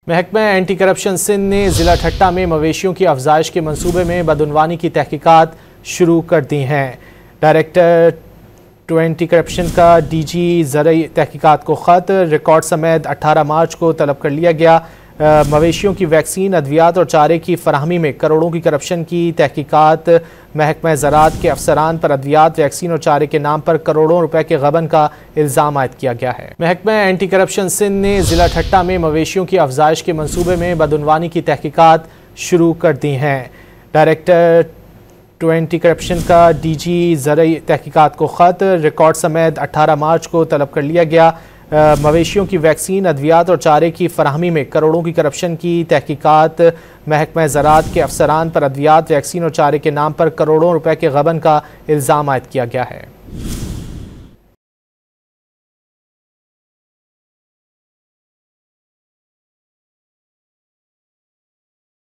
महकमा anti corruption Sindh ने ज़िला ठट्टा में मवेशियों की अफजाइश के मंसूबे में बदउनवानी की तहकीकात शुरू कर दी हैं। डायरेक्टर एंटी करप्शन का डीजी ज़रई तहकीकात को ख़त, रिकॉर्ड समेत 18 मार्च को तलब कर लिया गया। मवेशियों की वैक्सीन, अद्वियात और चारे की फराहमी में करोड़ों की करप्शन की तहकीकात। महकमा ज़राअत के अफसरान पर अद्वियात, वैक्सीन और चारे के नाम पर करोड़ों रुपए के गबन का इल्ज़ाम आयद किया गया है। महकमा एंटी करप्शन सिंध ने ज़िला ठट्टा में मवेशियों की अफजाइश के मंसूबे में बदउनवानी की तहकीकात शुरू कर दी हैं। डायरेक्टर एंटी करप्शन का डीजी ज़रई तहकीकात को ख़त, रिकॉर्ड समेत 18 मार्च को तलब कर लिया गया। मवेशियों की वैक्सीन, अद्वियात और चारे की फराहमी में करोड़ों की करप्शन की तहकीकात। महकमा ज़राअत के अफसरान पर अद्वियात, वैक्सीन और चारे के नाम पर करोड़ों रुपए के गबन का इल्ज़ाम आयद किया गया है।